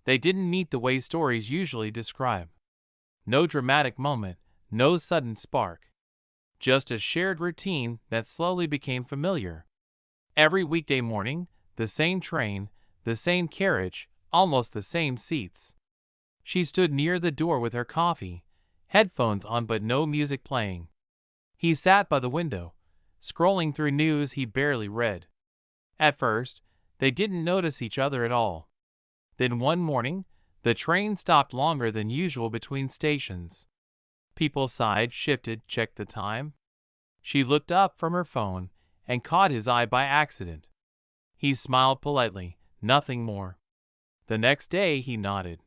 They didn't meet the way stories usually describe. No dramatic moment, no sudden spark. Just a shared routine that slowly became familiar. Every weekday morning, the same train, the same carriage, almost the same seats. She stood near the door with her coffee, headphones on but no music playing. He sat by the window, scrolling through news he barely read. At first, they didn't notice each other at all. Then one morning, the train stopped longer than usual between stations. People sighed, shifted, checked the time. She looked up from her phone and caught his eye by accident. He smiled politely, nothing more. The next day he nodded.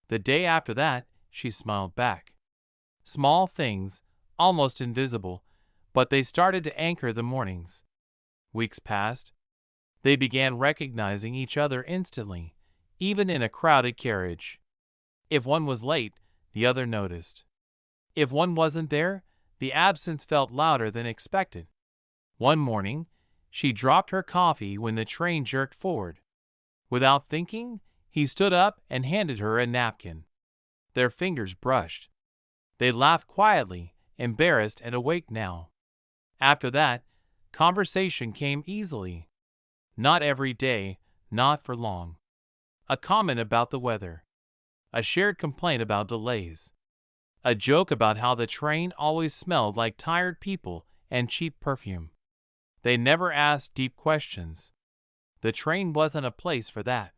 The day after that, she smiled back. Small things, almost invisible, but they started to anchor the mornings. Weeks passed. They began recognizing each other instantly, even in a crowded carriage. If one was late, the other noticed. If one wasn't there, the absence felt louder than expected. One morning, she dropped her coffee when the train jerked forward. Without thinking, he stood up and handed her a napkin. Their fingers brushed. They laughed quietly, embarrassed and awake now. After that, conversation came easily. Not every day, not for long. A comment about the weather. A shared complaint about delays. A joke about how the train always smelled like tired people and cheap perfume. They never asked deep questions. The train wasn't a place for that.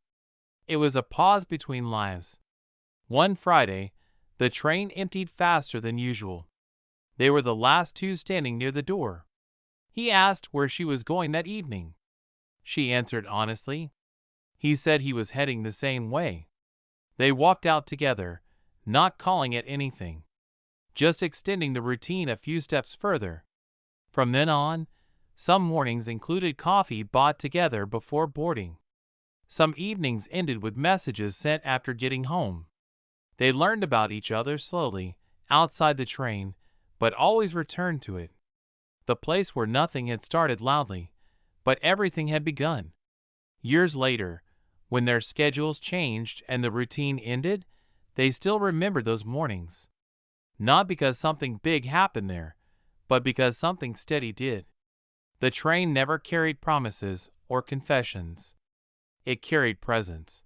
It was a pause between lives. One Friday, the train emptied faster than usual. They were the last two standing near the door. He asked where she was going that evening. She answered honestly. He said he was heading the same way. They walked out together, not calling it anything, just extending the routine a few steps further. From then on, some mornings included coffee bought together before boarding. Some evenings ended with messages sent after getting home. They learned about each other slowly, outside the train, but always returned to it. The place where nothing had started loudly, but everything had begun. Years later, when their schedules changed and the routine ended, they still remembered those mornings. Not because something big happened there, but because something steady did. The train never carried promises or confessions. It carried presence.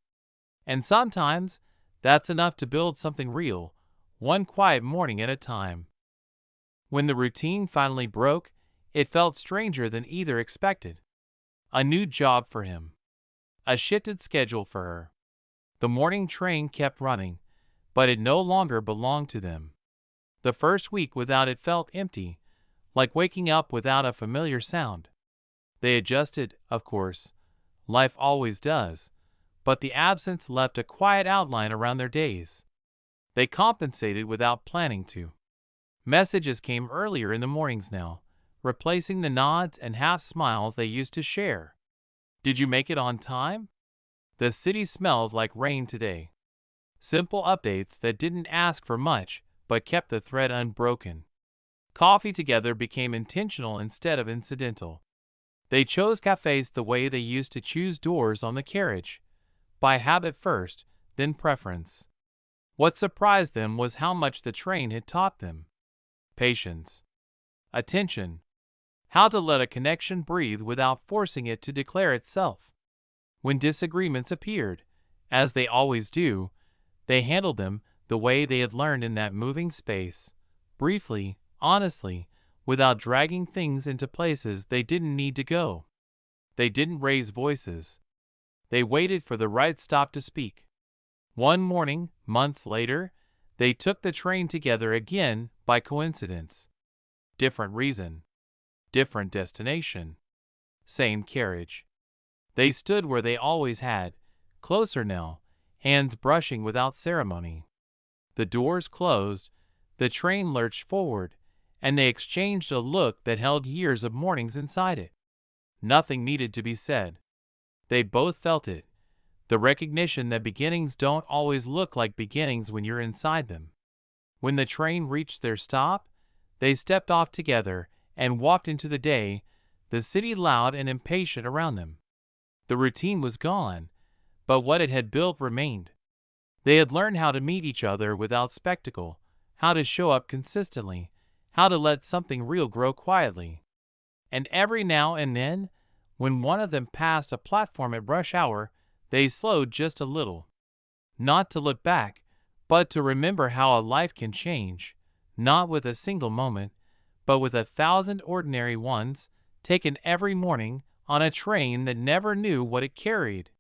And sometimes, that's enough to build something real, one quiet morning at a time. When the routine finally broke, it felt stranger than either expected. A new job for him. A shifted schedule for her. The morning train kept running, but it no longer belonged to them. The first week without it felt empty, like waking up without a familiar sound. They adjusted, of course. Life always does, but the absence left a quiet outline around their days. They compensated without planning to. Messages came earlier in the mornings now, replacing the nods and half smiles they used to share. Did you make it on time? The city smells like rain today. Simple updates that didn't ask for much, but kept the thread unbroken. Coffee together became intentional instead of incidental. They chose cafes the way they used to choose doors on the carriage, by habit first, then preference. What surprised them was how much the train had taught them. Patience. Attention. How to let a connection breathe without forcing it to declare itself. When disagreements appeared, as they always do, they handled them the way they had learned in that moving space, briefly, honestly, without dragging things into places they didn't need to go. They didn't raise voices. They waited for the right stop to speak. One morning, months later, they took the train together again by coincidence. Different reason. Different destination. Same carriage. They stood where they always had, closer now, hands brushing without ceremony. The doors closed, the train lurched forward, and they exchanged a look that held years of mornings inside it. Nothing needed to be said. They both felt it, the recognition that beginnings don't always look like beginnings when you're inside them. When the train reached their stop, they stepped off together and walked into the day, the city loud and impatient around them. The routine was gone, but what it had built remained. They had learned how to meet each other without spectacle, how to show up consistently, how to let something real grow quietly. And every now and then, when one of them passed a platform at rush hour, they slowed just a little. Not to look back, but to remember how a life can change, not with a single moment, but with 1,000 ordinary ones, taken every morning on a train that never knew what it carried.